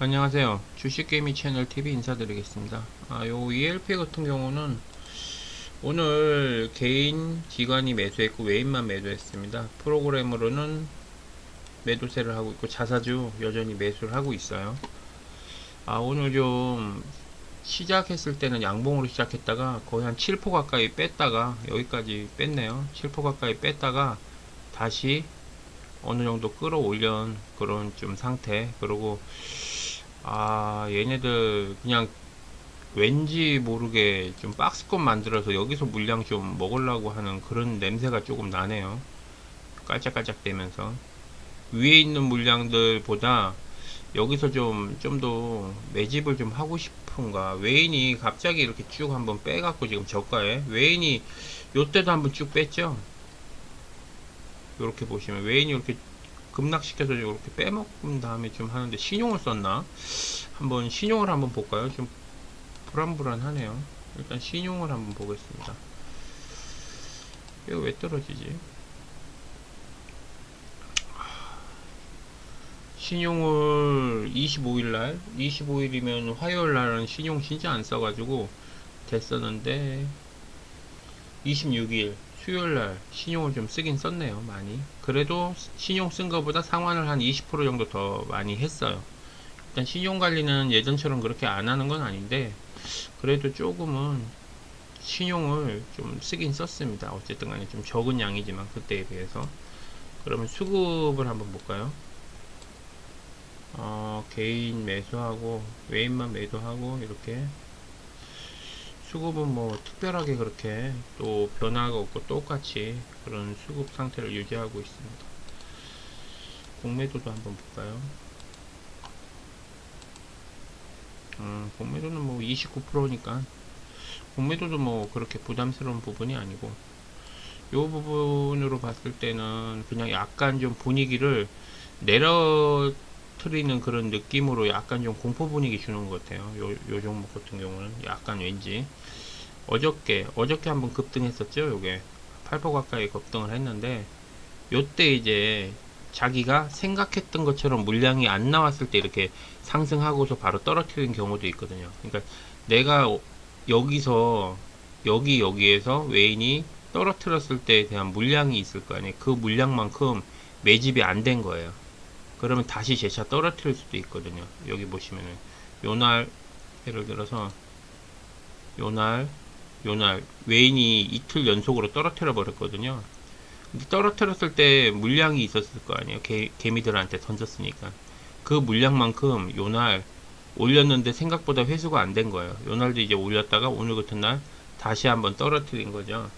안녕하세요. 주식개미 채널 TV 인사드리겠습니다. 요 ELP 같은 경우는 오늘 개인 기관이 매수했고 외인만 매도했습니다. 프로그램으로는 매도세를 하고 있고 자사주 여전히 매수를 하고 있어요. 오늘 좀 시작했을 때는 양봉으로 시작했다가 거의 한 7% 가까이 뺐다가 여기까지 뺐네요. 7% 가까이 뺐다가 다시 어느 정도 끌어올린 그런 좀 상태. 그리고 얘네들 그냥 왠지 모르게 좀 박스권 만들어서 여기서 물량 좀 먹으려고 하는 그런 냄새가 조금 나네요. 깔짝깔짝 대면서 위에 있는 물량들보다 여기서 좀 더 매집을 좀 하고 싶은가. 외인이 갑자기 이렇게 쭉 한번 빼갖고 지금 저가에 외인이 요때도 한번 쭉 뺐죠. 이렇게 보시면 외인이 이렇게 급락시켜서 이렇게 빼먹은 다음에 좀 하는데 신용을 썼나? 한번 신용을 한번 볼까요? 좀 불안불안하네요. 일단 신용을 한번 보겠습니다. 이거 왜 떨어지지? 신용을 25일날 25일이면 화요일날은 신용 진짜 안 써가지고 됐었는데 26일 수요일날 신용을 좀 쓰긴 썼네요. 많이. 그래도 신용 쓴 거보다 상환을 한 20% 정도 더 많이 했어요. 일단 신용 관리는 예전처럼 그렇게 안 하는 건 아닌데 그래도 조금은 신용을 좀 쓰긴 썼습니다. 어쨌든 간에 좀 적은 양이지만 그때에 비해서. 그러면 수급을 한번 볼까요? 개인 매수하고 외인만 매도하고 이렇게 수급은 뭐 특별하게 그렇게 또 변화가 없고 똑같이 그런 수급 상태를 유지하고 있습니다. 공매도도 한번 볼까요? 공매도는 뭐 29%니까 공매도도 뭐 그렇게 부담스러운 부분이 아니고 요 부분으로 봤을 때는 그냥 약간 좀 분위기를 내려트리는 그런 느낌으로 약간 좀 공포 분위기 주는 것 같아요. 요 종목 같은 경우는 약간 왠지 어저께 한번 급등했었죠. 요게 8% 가까이 급등을 했는데 요때 이제 자기가 생각했던 것처럼 물량이 안 나왔을 때 이렇게 상승하고서 바로 떨어뜨리는 경우도 있거든요. 그러니까 내가 여기서 여기에서 외인이 떨어뜨렸을 때에 대한 물량이 있을 거 아니에요. 그 물량만큼 매집이 안 된 거예요. 그러면 다시 재차 떨어뜨릴 수도 있거든요. 여기 보시면은 요날 예를 들어서 요날 외인이 이틀 연속으로 떨어뜨려 버렸거든요. 떨어뜨렸을 때 물량이 있었을 거 아니에요. 개미들한테 던졌으니까. 그 물량만큼 요날 올렸는데 생각보다 회수가 안 된 거예요. 요날도 이제 올렸다가 오늘 같은 날 다시 한번 떨어뜨린 거죠.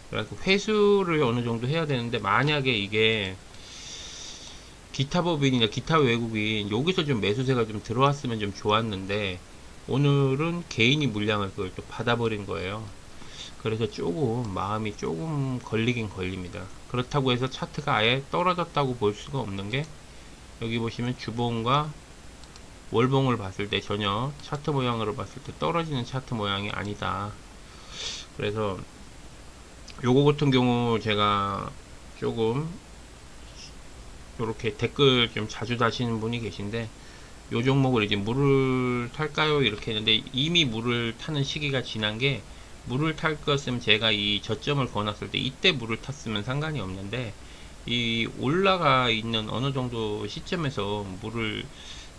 그래서 회수를 어느 정도 해야 되는데 만약에 이게 기타 법인이나 기타 외국인 여기서 좀 매수세가 좀 들어왔으면 좀 좋았는데 오늘은 개인이 물량을 그걸 또 받아버린 거예요. 그래서 조금 마음이 조금 걸리긴 걸립니다. 그렇다고 해서 차트가 아예 떨어졌다고 볼 수가 없는 게 여기 보시면 주봉과 월봉을 봤을 때 전혀 차트 모양으로 봤을 때 떨어지는 차트 모양이 아니다. 그래서 요거 같은 경우 제가 조금 이렇게 댓글 좀 자주 다시는 분이 계신데 요 종목을 이제 물을 탈까요? 이렇게 했는데 이미 물을 타는 시기가 지난 게 물을 탈 것은 제가 이 저점을 거놨을 때 이때 물을 탔으면 상관이 없는데 이 올라가 있는 어느 정도 시점에서 물을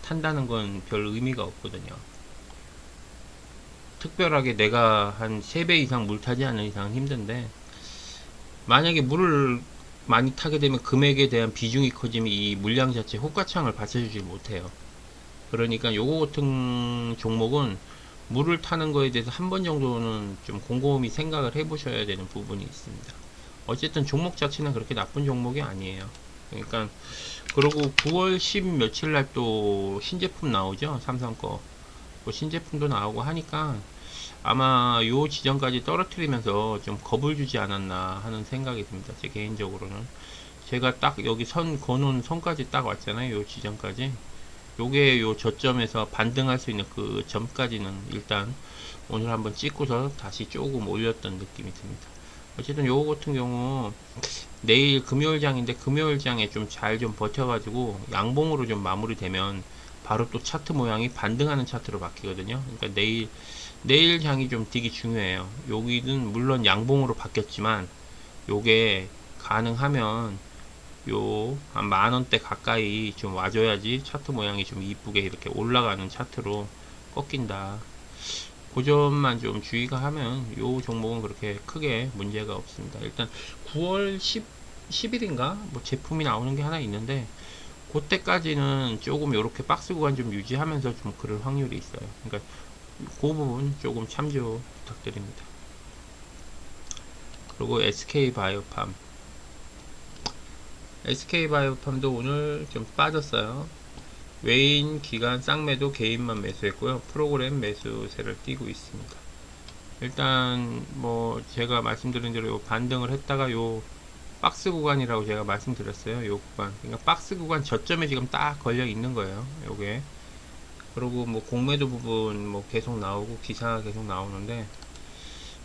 탄다는 건 별 의미가 없거든요. 특별하게 내가 한 3배 이상 물 타지 않는 이상은 힘든데 만약에 물을 많이 타게 되면 금액에 대한 비중이 커지면 이 물량 자체 호가창을 받쳐주지 못해요. 그러니까 요거 같은 종목은 물을 타는 거에 대해서 한 번 정도는 좀 곰곰이 생각을 해 보셔야 되는 부분이 있습니다. 어쨌든 종목 자체는 그렇게 나쁜 종목이 아니에요. 그러니까 그리고 9월 10 며칠 날 또 신제품 나오죠. 삼성 거. 뭐 신제품도 나오고 하니까 아마 요 지점까지 떨어뜨리면서 좀 겁을 주지 않았나 하는 생각이 듭니다. 제 개인적으로는. 제가 딱 여기 선 거놓은 선까지 딱 왔잖아요. 요 지점까지. 요게 요 저점에서 반등할 수 있는 그 점까지는 일단 오늘 한번 찍고서 다시 조금 올렸던 느낌이 듭니다. 어쨌든 요거 같은 경우 내일 금요일장인데 금요일장에 좀 잘 좀 버텨가지고 양봉으로 좀 마무리되면 바로 또 차트 모양이 반등하는 차트로 바뀌거든요. 그러니까 내일 장이 좀 되게 중요해요. 여기는 물론 양봉으로 바뀌었지만 요게 가능하면 요 한 만원대 가까이 좀 와줘야지 차트 모양이 좀 이쁘게 이렇게 올라가는 차트로 꺾인다. 그 점만 좀 주의가 하면 요 종목은 그렇게 크게 문제가 없습니다. 일단 9월 10일인가 뭐 제품이 나오는 게 하나 있는데 그때까지는 조금 요렇게 박스 구간 좀 유지하면서 좀 그럴 확률이 있어요. 그러니까 그 부분 조금 참조 부탁드립니다. 그리고 SK바이오팜도 오늘 좀 빠졌어요. 외인 기간 쌍매도 개인만 매수했고요. 프로그램 매수세를 띄고 있습니다. 일단 뭐 제가 말씀드린 대로 요 반등을 했다가 요 박스 구간이라고 제가 말씀드렸어요. 요 구간. 그러니까 박스 구간 저점에 지금 딱 걸려 있는 거예요. 요게. 그리고 뭐 공매도 부분 뭐 계속 나오고 기사가 계속 나오는데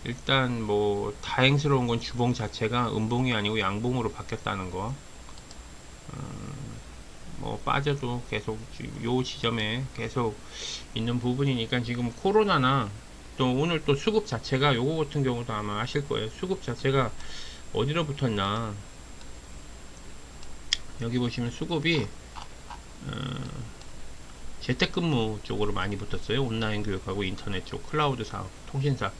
일단 뭐 다행스러운 건 주봉 자체가 음봉이 아니고 양봉으로 바뀌었다는 거. 뭐 빠져도 계속 요 지점에 계속 있는 부분이니까 지금 코로나나 또 오늘 또 수급 자체가 요거 같은 경우도 아마 아실 거예요. 수급 자체가 어디로 붙었나 여기 보시면 수급이 재택근무 쪽으로 많이 붙었어요. 온라인 교육하고 인터넷 쪽 클라우드 사업 통신사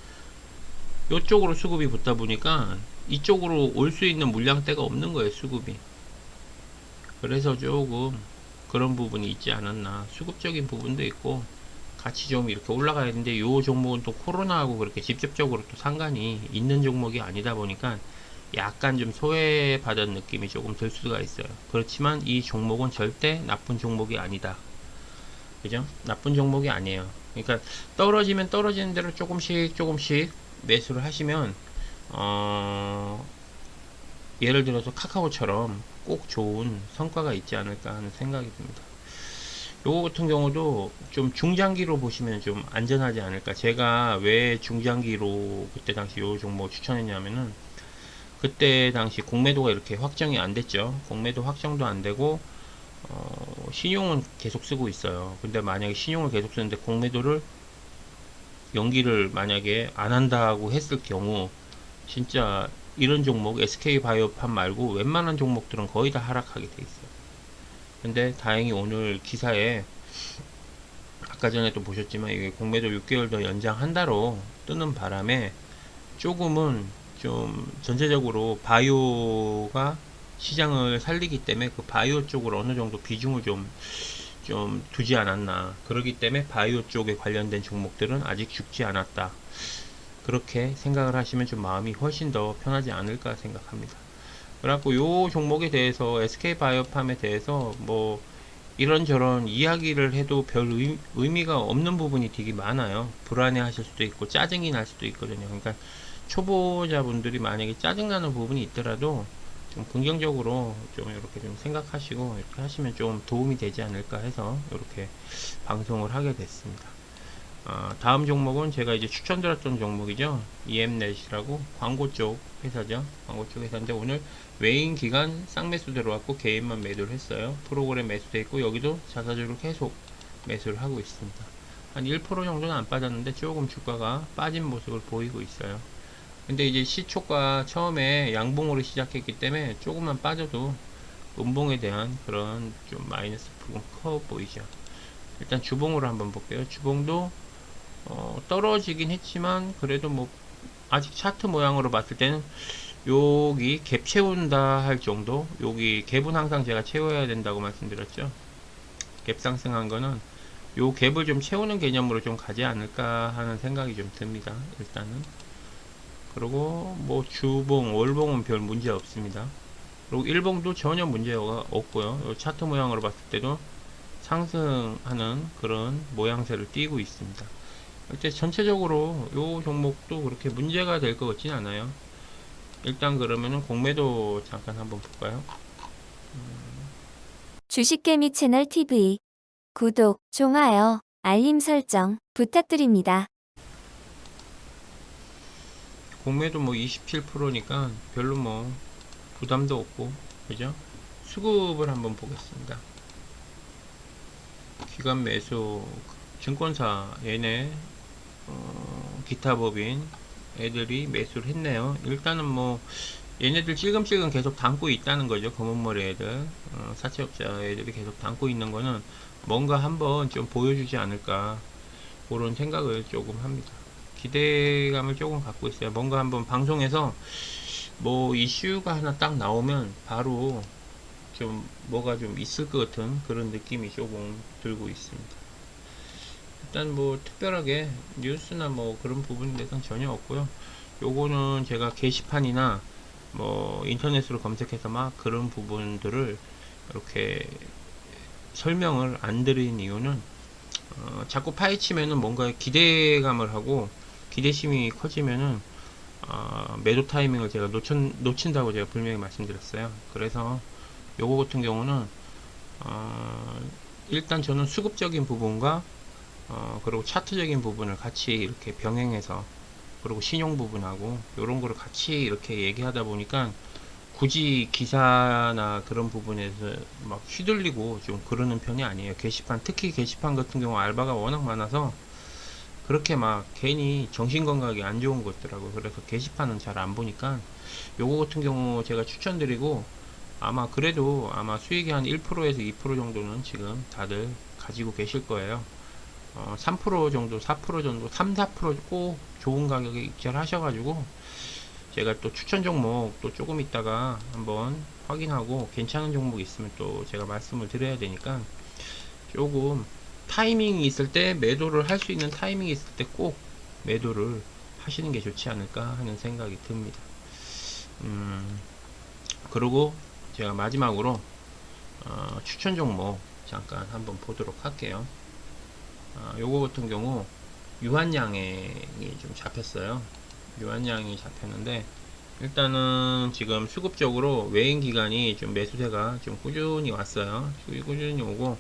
요쪽으로 수급이 붙다 보니까 이쪽으로 올 수 있는 물량대가 없는 거예요. 수급이. 그래서 조금 그런 부분이 있지 않았나. 수급적인 부분도 있고 같이 좀 이렇게 올라가야 되는데 요 종목은 또 코로나하고 그렇게 직접적으로 또 상관이 있는 종목이 아니다 보니까 약간 좀 소외받은 느낌이 조금 들 수가 있어요. 그렇지만 이 종목은 절대 나쁜 종목이 아니다. 그죠? 나쁜 종목이 아니에요. 그러니까 떨어지면 떨어지는 대로 조금씩 매수를 하시면 예를 들어서 카카오처럼 꼭 좋은 성과가 있지 않을까 하는 생각이 듭니다. 요거 같은 경우도 좀 중장기로 보시면 좀 안전하지 않을까. 제가 왜 중장기로 그때 당시 요 종목 추천했냐면은 그때 당시 공매도가 이렇게 확정이 안 됐죠. 공매도 확정도 안 되고 신용은 계속 쓰고 있어요. 근데 만약에 신용을 계속 쓰는데 공매도를 연기를 만약에 안 한다고 했을 경우 진짜 이런 종목 SK바이오팜 말고 웬만한 종목들은 거의 다 하락하게 돼 있어요. 근데 다행히 오늘 기사에 아까 전에도 보셨지만 이게 공매도 6개월 더 연장한다로 뜨는 바람에 조금은 좀 전체적으로 바이오가 시장을 살리기 때문에 그 바이오 쪽으로 어느 정도 비중을 좀 두지 않았나. 그렇기 때문에 바이오 쪽에 관련된 종목들은 아직 죽지 않았다. 그렇게 생각을 하시면 좀 마음이 훨씬 더 편하지 않을까 생각합니다. 그래갖고 요 종목에 대해서 SK바이오팜에 대해서 뭐 이런저런 이야기를 해도 별 의미가 없는 부분이 되게 많아요. 불안해 하실 수도 있고 짜증이 날 수도 있거든요. 그러니까 초보자분들이 만약에 짜증나는 부분이 있더라도 좀 긍정적으로 좀 이렇게 좀 생각하시고 이렇게 하시면 좀 도움이 되지 않을까 해서 이렇게 방송을 하게 됐습니다. 다음 종목은 제가 이제 추천드렸던 종목이죠. EM넷이라고 광고 쪽 회사죠. 광고 쪽 회사인데 오늘 외인 기간 쌍매수 들어왔고 개인만 매도를 했어요. 프로그램 매수돼 있고 여기도 자사주로 계속 매수를 하고 있습니다. 한 1% 정도는 안 빠졌는데 조금 주가가 빠진 모습을 보이고 있어요. 근데 이제 시초가 처음에 양봉으로 시작했기 때문에 조금만 빠져도 음봉에 대한 그런 좀 마이너스 부분 커 보이죠. 일단 주봉으로 한번 볼게요. 주봉도 떨어지긴 했지만 그래도 뭐 아직 차트 모양으로 봤을 때는 여기 갭 채운다 할 정도. 여기 갭은 항상 제가 채워야 된다고 말씀드렸죠. 갭 상승한 거는 요 갭을 좀 채우는 개념으로 좀 가지 않을까 하는 생각이 좀 듭니다. 일단은. 그리고 뭐 주봉, 월봉은 별 문제 없습니다. 그리고 일봉도 전혀 문제가 없고요. 요 차트 모양으로 봤을 때도 상승하는 그런 모양새를 띄고 있습니다. 이제 전체적으로 요 종목도 그렇게 문제가 될 것 같진 않아요. 일단 그러면은 공매도 잠깐 한번 볼까요? 주식개미 채널 TV 구독, 좋아요, 알림 설정 부탁드립니다. 공매도 뭐 27%니까 별로 뭐 부담도 없고 그죠? 수급을 한번 보겠습니다. 기관 매수 증권사 얘네 기타 법인 애들이 매수를 했네요. 일단은 뭐 얘네들 찔끔찔끔 계속 담고 있다는 거죠. 검은머리 애들, 사채업자 애들이 계속 담고 있는 거는 뭔가 한번 좀 보여주지 않을까 그런 생각을 조금 합니다. 기대감을 조금 갖고 있어요. 뭔가 한번 방송에서 뭐 이슈가 하나 딱 나오면 바로 좀 뭐가 좀 있을 것 같은 그런 느낌이 조금 들고 있습니다. 일단 뭐 특별하게 뉴스나 뭐 그런 부분에 대해서는 전혀 없고요. 요거는 제가 게시판이나 뭐 인터넷으로 검색해서 막 그런 부분들을 이렇게 설명을 안 드린 이유는 자꾸 파헤치면은 뭔가 기대감을 하고 기대심이 커지면은 매도 타이밍을 제가 놓친다고 제가 분명히 말씀드렸어요. 그래서 요거 같은 경우는 일단 저는 수급적인 부분과 그리고 차트적인 부분을 같이 이렇게 병행해서 그리고 신용 부분하고 이런 거를 같이 이렇게 얘기하다 보니까 굳이 기사나 그런 부분에서 막 휘둘리고 좀 그러는 편이 아니에요. 게시판, 특히 게시판 같은 경우 알바가 워낙 많아서 그렇게 막 괜히 정신건강에 안 좋은 것 같더라고요. 그래서 게시판은 잘 안 보니까 요거 같은 경우 제가 추천드리고 아마 그래도 아마 수익이 한 1%에서 2% 정도는 지금 다들 가지고 계실 거예요. 3% 정도, 4% 정도, 3, 4%꼭 좋은 가격에 입찰 하셔가지고 제가 또 추천 종목 또 조금 있다가 한번 확인하고 괜찮은 종목 있으면 또 제가 말씀을 드려야 되니까 조금 타이밍이 있을 때 매도를 할 수 있는 타이밍이 있을 때 꼭 매도를 하시는 게 좋지 않을까 하는 생각이 듭니다. 그리고 제가 마지막으로 추천 종목 잠깐 한번 보도록 할게요. 요거 같은 경우 유한양행이 좀 잡혔어요. 유한양이 잡혔는데 일단은 지금 수급적으로 외인 기간이 좀 매수세가 좀 꾸준히 왔어요. 꾸준히 오고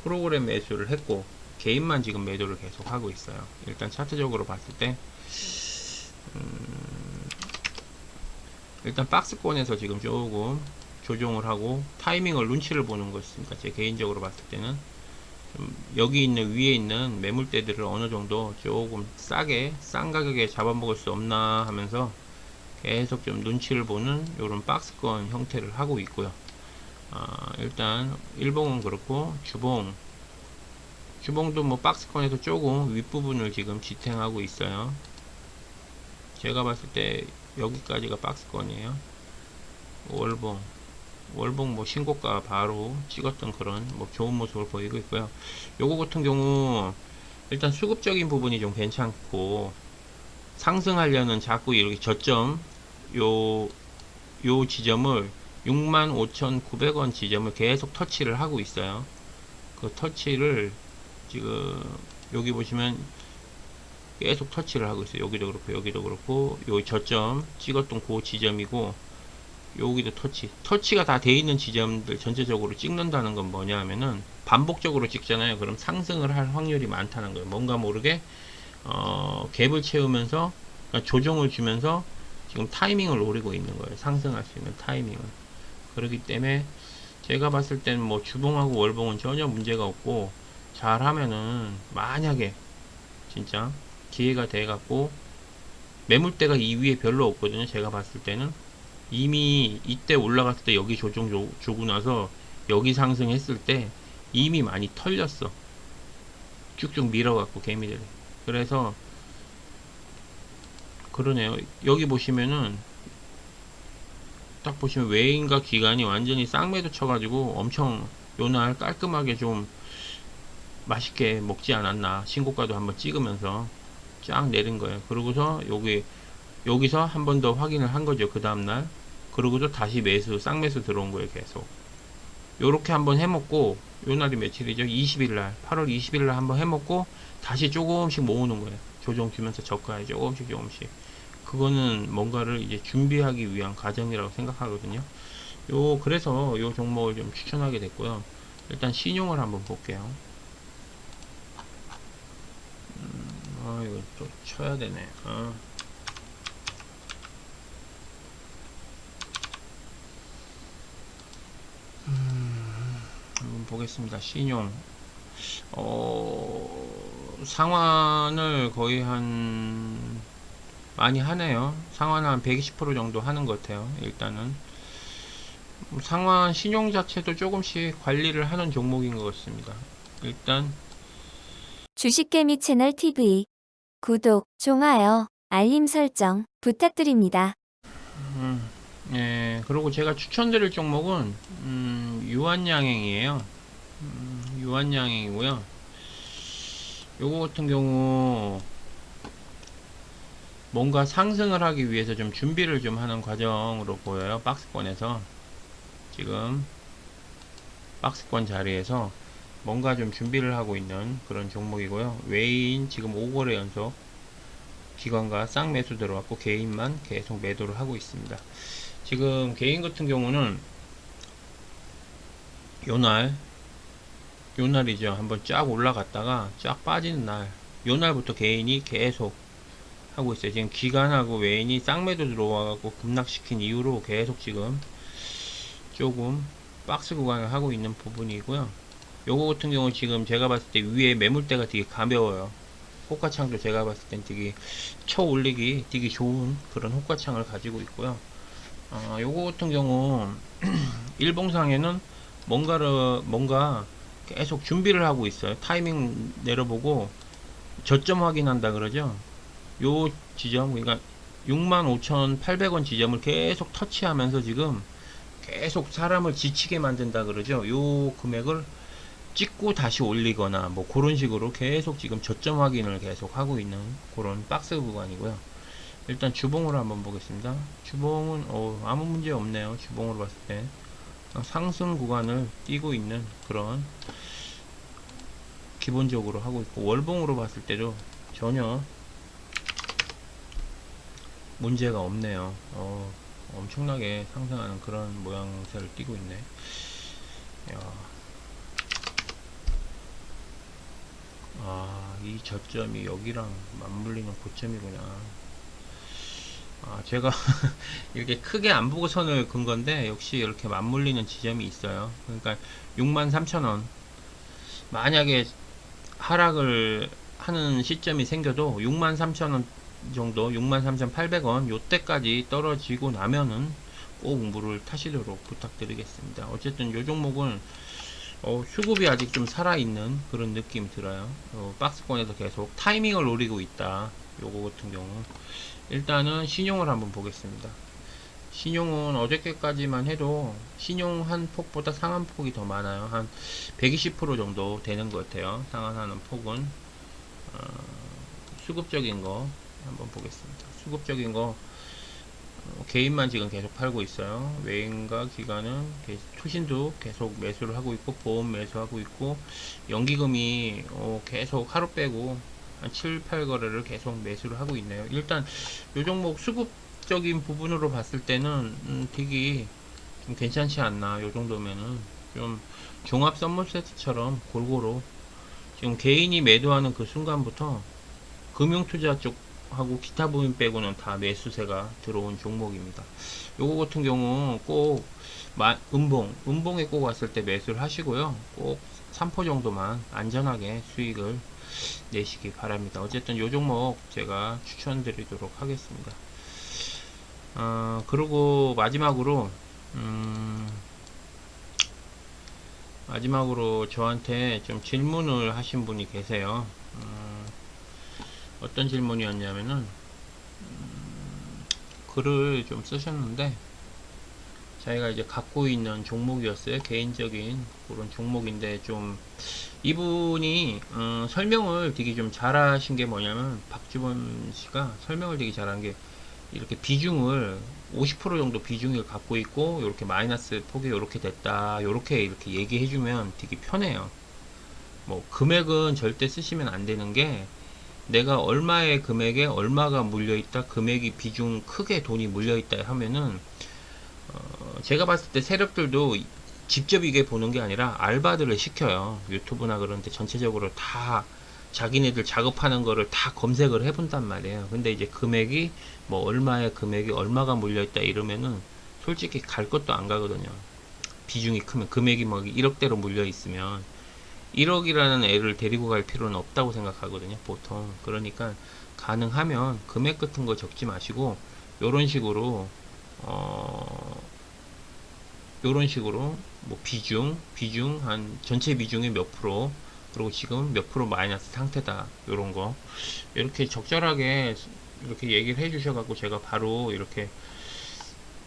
프로그램 매수를 했고 개인만 지금 매도를 계속 하고 있어요. 일단 차트적으로 봤을 때 일단 박스권에서 지금 조금 조정을 하고 타이밍을 눈치를 보는 것입니다. 제 개인적으로 봤을 때는 여기 있는 위에 있는 매물대들을 어느 정도 조금 싸게 싼 가격에 잡아먹을 수 없나 하면서 계속 좀 눈치를 보는 이런 박스권 형태를 하고 있고요. 일단 일봉은 그렇고 주봉도 뭐 박스권에서 조금 윗부분을 지금 지탱하고 있어요. 제가 봤을 때 여기까지가 박스권이에요. 월봉 뭐 신고가 바로 찍었던 그런 뭐 좋은 모습을 보이고 있고요. 요거 같은 경우 일단 수급적인 부분이 좀 괜찮고 상승하려는 자꾸 이렇게 저점 요 지점을 65,900원 지점을 계속 터치를 하고 있어요. 그 터치를 지금 여기 보시면 계속 터치를 하고 있어요. 여기도 그렇고 여기도 그렇고 요 저점 찍었던 그 지점이고 여기도 터치가 다 돼 있는 지점들 전체적으로 찍는다는 건 뭐냐 하면은 반복적으로 찍잖아요. 그럼 상승을 할 확률이 많다는 거예요. 뭔가 모르게 갭을 채우면서 그러니까 조정을 주면서 지금 타이밍을 노리고 있는 거예요. 상승할 수 있는 타이밍을. 그렇기 때문에 제가 봤을 때는 뭐 주봉하고 월봉은 전혀 문제가 없고 잘하면은 만약에 진짜 기회가 돼 갖고 매물대가 이 위에 별로 없거든요. 제가 봤을 때는 이미 이때 올라갔을 때 여기 조정 주고 나서 여기 상승했을 때 이미 많이 털렸어. 쭉쭉 밀어갖고 개미들이. 그래서 그러네요. 여기 보시면은 딱 보시면 외인과 기관이 완전히 쌍매도 쳐가지고 엄청 요날 깔끔하게 좀 맛있게 먹지 않았나. 신고가도 한번 찍으면서 쫙 내린 거예요. 그러고서 여기서 한 번 더 확인을 한 거죠. 그 다음날. 그러고서 다시 매수, 쌍매수 들어온 거예요. 계속. 요렇게 한번 해먹고, 요 날이 며칠이죠? 20일날, 8월 20일날 한번 해먹고, 다시 조금씩 모으는 거예요. 조정 주면서 저가에 조금씩 조금씩. 그거는 뭔가를 이제 준비하기 위한 과정이라고 생각하거든요. 그래서 요 종목을 좀 추천하게 됐고요. 일단 신용을 한번 볼게요. 이거 또 쳐야 되네. 한번 보겠습니다. 신용. 상환을 거의 많이 하네요. 상환 한 120% 정도 하는 것 같아요. 일단은 상환 신용 자체도 조금씩 관리를 하는 종목인 것 같습니다. 일단 주식개미 채널 TV 구독, 좋아요, 알림 설정 부탁드립니다. 예, 그리고 제가 추천드릴 종목은 유한양행이에요. 유한양행이고요. 요거 같은 경우 뭔가 상승을 하기 위해서 좀 준비를 좀 하는 과정으로 보여요. 박스권에서 지금 박스권 자리에서 뭔가 좀 준비를 하고 있는 그런 종목이고요. 외인 지금 5거래 연속 기관과 쌍매수 들어왔고 개인만 계속 매도를 하고 있습니다. 지금 개인 같은 경우는 요날이죠. 한번 쫙 올라갔다가 쫙 빠지는 날, 요날부터 개인이 계속 하고 있어요. 지금 기관하고 외인이 쌍매도 들어와갖고 급락시킨 이후로 계속 지금 조금 박스 구간을 하고 있는 부분이고요. 요거 같은 경우 지금 제가 봤을 때 위에 매물대가 되게 가벼워요. 호가창도 제가 봤을 땐 되게 쳐 올리기 되게 좋은 그런 호가창을 가지고 있고요. 요거 같은 경우 일봉상에는 뭔가 계속 준비를 하고 있어요. 타이밍 내려보고 저점 확인한다 그러죠. 요 지점, 그러니까 65,800원 지점을 계속 터치하면서 지금 계속 사람을 지치게 만든다 그러죠. 요 금액을 찍고 다시 올리거나 뭐 그런 식으로 계속 지금 저점 확인을 계속 하고 있는 그런 박스 구간이고요. 일단 주봉으로 한번 보겠습니다. 주봉은 아무 문제 없네요. 주봉으로 봤을 때 상승 구간을 띄고 있는 그런 기본적으로 하고 있고, 월봉으로 봤을 때도 전혀 문제가 없네요. 엄청나게 상승하는 그런 모양새를 띄고 있네. 야. 이 저점이 여기랑 맞물리는 고점이구나. 제가 이렇게 크게 안 보고 선을 긋은 건데 역시 이렇게 맞물리는 지점이 있어요. 그러니까 63,000원 만약에 하락을 하는 시점이 생겨도 63,000원 정도, 63,800원 요때까지 떨어지고 나면은 꼭 물을 타시도록 부탁드리겠습니다. 어쨌든 요 종목은 수급이 아직 좀 살아있는 그런 느낌이 들어요. 박스권에서 계속 타이밍을 노리고 있다. 요거 같은 경우 일단은 신용을 한번 보겠습니다. 신용은 어저께까지만 해도 신용 한 폭보다 상한 폭이 더 많아요. 한 120% 정도 되는 것 같아요. 상한하는 폭은. 수급적인 거 한번 보겠습니다. 수급적인 거 개인만 지금 계속 팔고 있어요. 외인과 기관은 투신도 계속 매수를 하고 있고 보험 매수하고 있고 연기금이 계속 하루 빼고 한 7, 8거래를 계속 매수를 하고 있네요. 일단 요 종목 수급적인 부분으로 봤을 때는 되게 좀 괜찮지 않나. 요 정도면은 좀 종합 선물 세트처럼 골고루 지금 개인이 매도하는 그 순간부터 금융투자 쪽하고 기타 부분 빼고는 다 매수세가 들어온 종목입니다. 요거 같은 경우 꼭 음봉에 꼭 왔을 때 매수를 하시고요. 꼭 3% 정도만 안전하게 수익을 내시기 바랍니다. 어쨌든 요 종목 제가 추천드리도록 하겠습니다. 그리고 마지막으로 저한테 좀 질문을 하신 분이 계세요. 어떤 질문이었냐면은 글을 좀 쓰셨는데 자기가 이제 갖고 있는 종목이었어요. 개인적인 그런 종목인데 좀 이분이 설명을 되게 좀 잘하신 게 뭐냐면 박주범 씨가 설명을 되게 잘한 게 이렇게 비중을 50% 정도 비중을 갖고 있고 이렇게 마이너스 폭이 이렇게 됐다 이렇게 얘기해주면 되게 편해요. 뭐 금액은 절대 쓰시면 안 되는 게 내가 얼마의 금액에 얼마가 물려있다 금액이 비중 크게 돈이 물려있다 하면은 제가 봤을 때 세력들도 직접 이게 보는 게 아니라 알바들을 시켜요. 유튜브나 그런 데 전체적으로 다 자기네들 작업하는 거를 다 검색을 해본단 말이에요. 근데 이제 금액이 뭐 얼마의 금액이 얼마가 물려있다 이러면은 솔직히 갈 것도 안 가거든요. 비중이 크면 금액이 뭐 1억대로 물려있으면 1억이라는 애를 데리고 갈 필요는 없다고 생각하거든요, 보통. 그러니까 가능하면 금액 같은 거 적지 마시고 요런 식으로 어 요런 식으로 뭐 비중 한 전체 비중의 몇 프로, 그리고 지금 몇 프로 마이너스 상태다, 요런 거 이렇게 적절하게 이렇게 얘기를 해 주셔 갖고 제가 바로 이렇게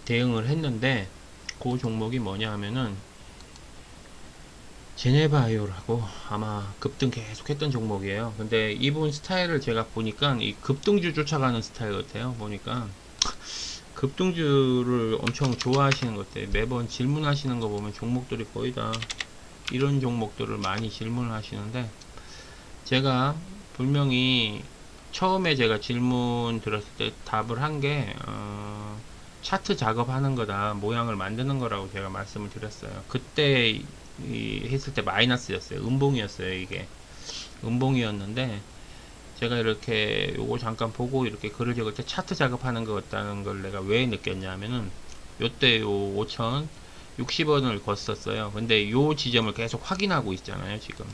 대응을 했는데, 그 종목이 뭐냐 하면은 제네바이오라고 아마 급등 계속 했던 종목이에요. 근데 이분 스타일을 제가 보니까 이 급등주 쫓아가는 스타일 같아요. 보니까 급등주를 엄청 좋아하시는 것 같아요. 매번 질문하시는 거 보면 종목들이 거의 다 이런 종목들을 많이 질문을 하시는데, 제가 분명히 처음에 제가 질문 들었을 때 답을 한 게 차트 작업하는 거다, 모양을 만드는 거라고 제가 말씀을 드렸어요. 그때 했을 때 마이너스였어요. 음봉이었어요. 이게 음봉이었는데, 제가 이렇게 요거 잠깐 보고 이렇게 글을 적을 때 차트 작업하는 것 같다는 걸 내가 왜 느꼈냐 하면은, 요때 요 5,060원을 걷었어요. 근데 요 지점을 계속 확인하고 있잖아요, 지금.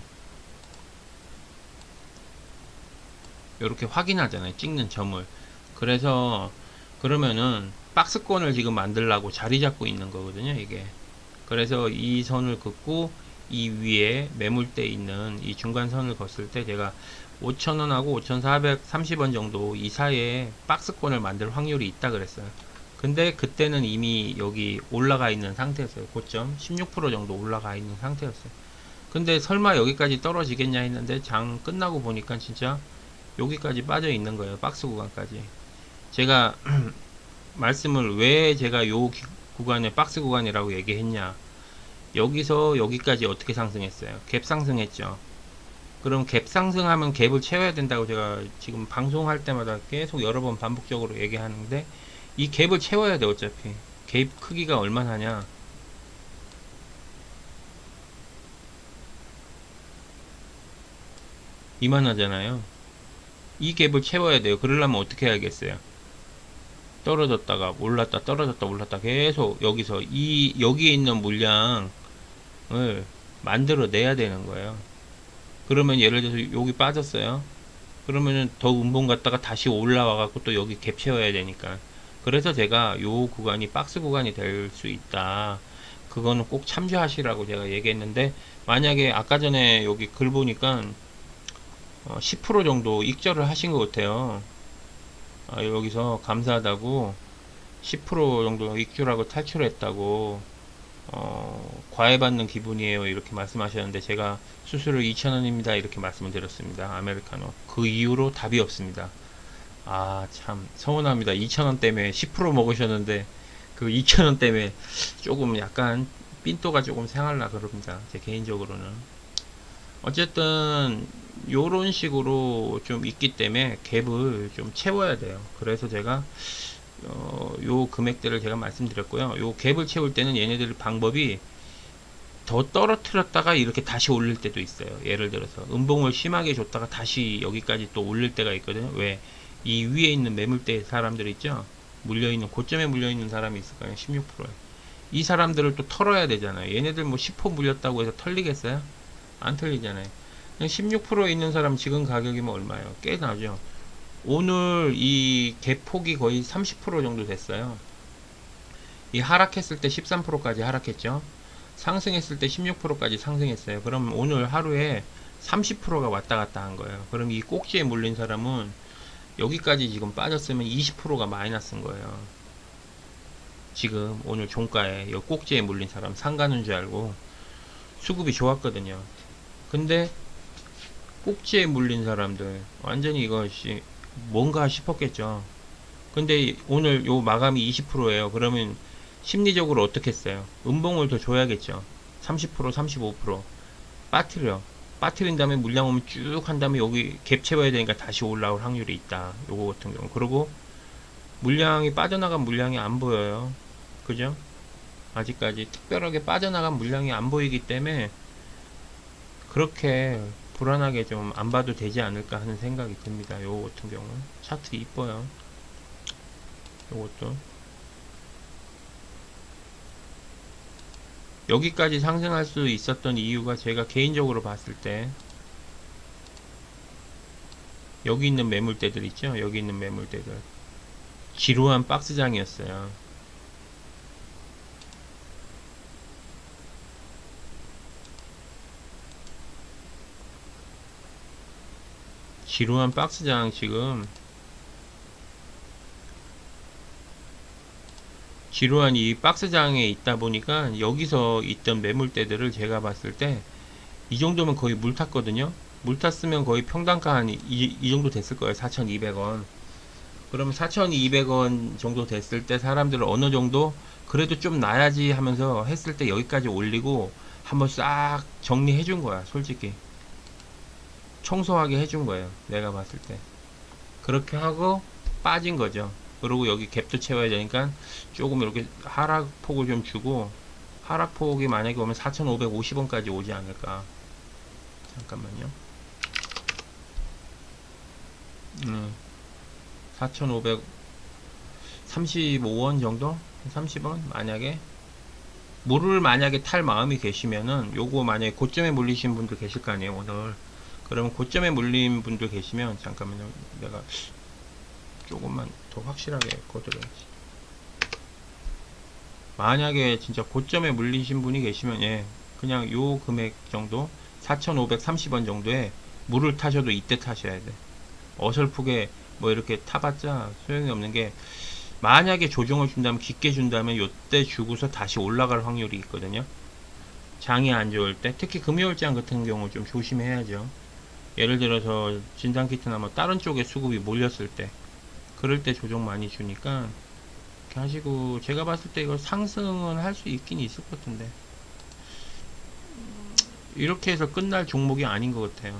요렇게 확인하잖아요, 찍는 점을. 그래서 그러면은 박스권을 지금 만들라고 자리 잡고 있는 거거든요, 이게. 그래서 이 선을 긋고 이 위에 매물대 있는 이 중간선을 걷을 때 제가 5,000원하고 5,430원 정도 이 사이에 박스권을 만들 확률이 있다 그랬어요. 근데 그때는 이미 여기 올라가 있는 상태였어요. 고점 16% 정도 올라가 있는 상태였어요. 근데 설마 여기까지 떨어지겠냐 했는데 장 끝나고 보니까 진짜 여기까지 빠져 있는 거예요. 박스 구간까지. 제가 말씀을 왜 제가 요 구간에 박스 구간이라고 얘기했냐. 여기서 여기까지 어떻게 상승했어요? 갭 상승했죠. 그럼 갭 상승하면 갭을 채워야 된다고 제가 지금 방송할 때마다 계속 여러 번 반복적으로 얘기하는데, 이 갭을 채워야 돼. 어차피 갭 크기가 얼마나 하냐, 이만하잖아요. 이 갭을 채워야 돼요. 그러려면 어떻게 해야겠어요? 떨어졌다가 올랐다 떨어졌다 올랐다 계속 여기서 이 여기에 있는 물량을 만들어 내야 되는 거예요. 그러면 예를 들어서 여기 빠졌어요. 그러면은 더 음봉 갔다가 다시 올라와 갖고 또 여기 갭 채워야 되니까. 그래서 제가 요 구간이 박스 구간이 될 수 있다, 그거는 꼭 참조하시라고 제가 얘기했는데, 만약에 아까 전에 여기 글 보니까 10% 정도 익절을 하신 것 같아요. 여기서 감사하다고 10% 정도 익절하고 탈출했다고, 과외받는 기분이에요, 이렇게 말씀하셨는데, 제가 수수료 2,000원입니다 이렇게 말씀을 드렸습니다. 아메리카노. 그 이후로 답이 없습니다. 아, 참 서운합니다. 2,000원 때문에 10% 먹으셨는데 그 2,000원 때문에 조금 약간 삔또가 조금 생할라 그럽니다, 제 개인적으로는. 어쨌든 요런 식으로 좀 있기 때문에 갭을 좀 채워야 돼요. 그래서 제가 요 금액대를 제가 말씀드렸고요. 요 갭을 채울 때는 얘네들 방법이 더 떨어뜨렸다가 이렇게 다시 올릴 때도 있어요. 예를 들어서 음봉을 심하게 줬다가 다시 여기까지 또 올릴 때가 있거든요. 왜? 이 위에 있는 매물대 사람들 있죠? 물려있는, 고점에 물려있는 사람이 있을 거예요. 16%에. 이 사람들을 또 털어야 되잖아요. 얘네들 뭐 10% 물렸다고 해서 털리겠어요? 안 털리잖아요. 16%에 있는 사람 지금 가격이면 뭐 얼마예요? 꽤 나죠. 오늘 이 갭폭이 거의 30% 정도 됐어요. 이 하락했을 때 13%까지 하락했죠. 상승했을 때 16%까지 상승했어요. 그럼 오늘 하루에 30%가 왔다 갔다 한 거예요. 그럼 이 꼭지에 물린 사람은 여기까지 지금 빠졌으면 20%가 마이너스인 거예요. 지금 오늘 종가에 이 꼭지에 물린 사람 상가는 줄 알고 수급이 좋았거든요. 근데 꼭지에 물린 사람들 완전히 이것이 뭔가 싶었겠죠. 근데 오늘 요 마감이 20%예요. 그러면 심리적으로 어떻게 했어요? 음봉을 더 줘야겠죠. 30%, 35% 빠뜨려. 빠뜨린 다음에 물량 오면 쭉 한 다음에 여기 갭 채워야 되니까 다시 올라올 확률이 있다, 요거 같은 경우. 그리고 물량이 빠져나간 물량이 안 보여요. 그죠? 아직까지 특별하게 빠져나간 물량이 안 보이기 때문에 그렇게 불안하게 좀 안 봐도 되지 않을까 하는 생각이 듭니다. 요거 같은 경우 차트 이뻐요. 요것도 여기까지 상승할 수 있었던 이유가 제가 개인적으로 봤을 때 여기 있는 매물대들 있죠? 여기 있는 매물대들 지루한 박스장이었어요. 지루한 박스장 지금 지루한 이 박스장에 있다 보니까 여기서 있던 매물대들을 제가 봤을 때 이 정도면 거의 물 탔거든요. 물 탔으면 거의 평단가 한 이 정도 됐을 거예요. 4,200원. 그러면 4,200원 정도 됐을 때 사람들은 어느 정도 그래도 좀 나야지 하면서 했을 때 여기까지 올리고 한번 싹 정리해 준 거야. 솔직히 청소하게 해준 거예요. 내가 봤을 때 그렇게 하고 빠진 거죠. 그리고 여기 갭도 채워야 되니까 조금 이렇게 하락폭을 좀 주고, 하락폭이 만약에 오면 4,550원까지 오지 않을까. 잠깐만요. 4,535원 정도? 30원? 만약에 물을 만약에 탈 마음이 계시면은 요거 만약에 고점에 물리신 분들 계실 거 아니에요 오늘. 그러면 고점에 물린 분들 계시면, 잠깐만요, 내가 조금만 더 확실하게 거드려야지. 만약에 진짜 고점에 물리신 분이 계시면, 예, 그냥 요 금액 정도 4,530원 정도에 물을 타셔도 이때 타셔야 돼. 어설프게 뭐 이렇게 타봤자 소용이 없는 게, 만약에 조정을 준다면, 깊게 준다면 요때 주고서 다시 올라갈 확률이 있거든요. 장이 안 좋을 때, 특히 금요일장 같은 경우 좀 조심해야죠. 예를 들어서 진단키트나 뭐 다른 쪽에 수급이 몰렸을 때, 그럴 때 조정 많이 주니까 이렇게 하시고, 제가 봤을 때 이걸 상승은 할 수 있긴 있을 것 같은데 이렇게 해서 끝날 종목이 아닌 것 같아요.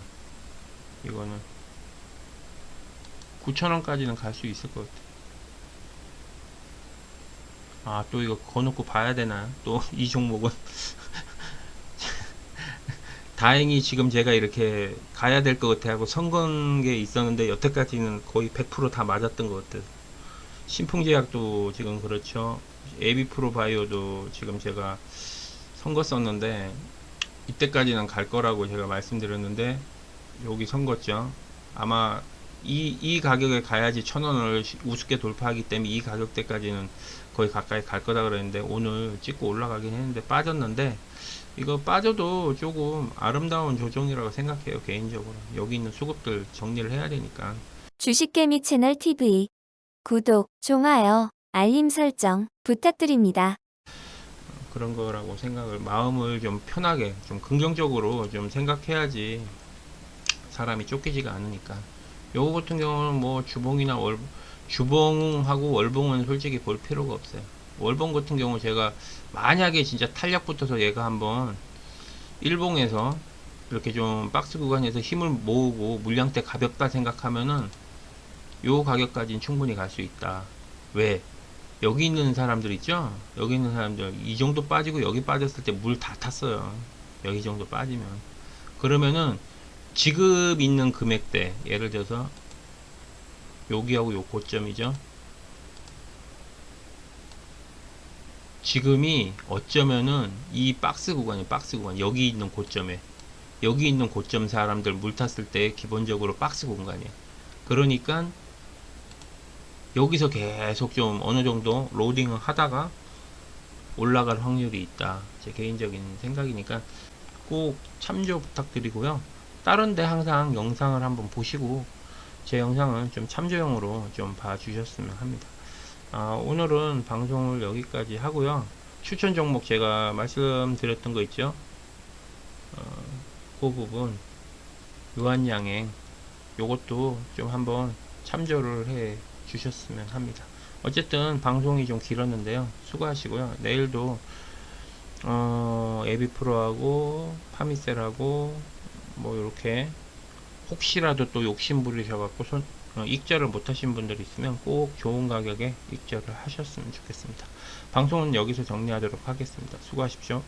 이거는 9,000원까지는 갈 수 있을 것 같아요. 아, 또 이거 거놓고 봐야 되나? 또 이 종목은 다행히 지금 제가 이렇게 가야 될 것 같아 하고 선건 게 있었는데 여태까지는 거의 100%다 맞았던 것 같아요. 신풍제약도 지금 그렇죠. 에비프로 바이오도 지금 제가 선거 썼는데 이때까지는 갈 거라고 제가 말씀드렸는데 여기 선거죠. 아마 이 가격에 가야지 1,000원을 우습게 돌파하기 때문에 이 가격대까지는 거의 가까이 갈 거다 그랬는데 오늘 찍고 올라가긴 했는데 빠졌는데, 이거 빠져도 조금 아름다운 조정이라고 생각해요 개인적으로. 여기 있는 수급들 정리를 해야 되니까. 주식개미 채널 TV 구독, 좋아요, 알림 설정 부탁드립니다. 그런 거라고 생각을, 마음을 좀 편하게 좀 긍정적으로 좀 생각해야지 사람이 쫓기지가 않으니까. 요거 같은 경우는 뭐 주봉이나 주봉하고 월봉은 솔직히 볼 필요가 없어요. 월봉 같은 경우 제가 만약에 진짜 탄력 붙어서 얘가 한번 일봉에서 이렇게 좀 박스 구간에서 힘을 모으고 물량대 가볍다 생각하면은 요 가격까지는 충분히 갈 수 있다. 왜? 여기 있는 사람들 있죠? 여기 있는 사람들 이 정도 빠지고 여기 빠졌을 때 물 다 탔어요. 여기 정도 빠지면. 그러면은 지금 있는 금액대, 예를 들어서 여기하고 요 고점이죠. 지금이 어쩌면은 이 박스 구간이, 박스 구간, 여기 있는 고점에, 여기 있는 고점 사람들 물 탔을 때 기본적으로 박스 공간이에요. 그러니까 여기서 계속 좀 어느 정도 로딩을 하다가 올라갈 확률이 있다. 제 개인적인 생각이니까 꼭 참조 부탁드리고요. 다른데 항상 영상을 한번 보시고 제 영상은 좀 참조용으로 좀 봐주셨으면 합니다. 오늘은 방송을 여기까지 하고요. 추천 종목 제가 말씀드렸던 거 있죠? 그 부분 유한양행 요것도 좀 한번 참조를 해 주셨으면 합니다. 어쨌든 방송이 좀 길었는데요. 수고하시고요. 내일도 에비프로하고 파미셀하고 뭐 이렇게 혹시라도 또 욕심 부리셔갖고 익절을 못하신 분들 있으면 꼭 좋은 가격에 익절을 하셨으면 좋겠습니다. 방송은 여기서 정리하도록 하겠습니다. 수고하십시오.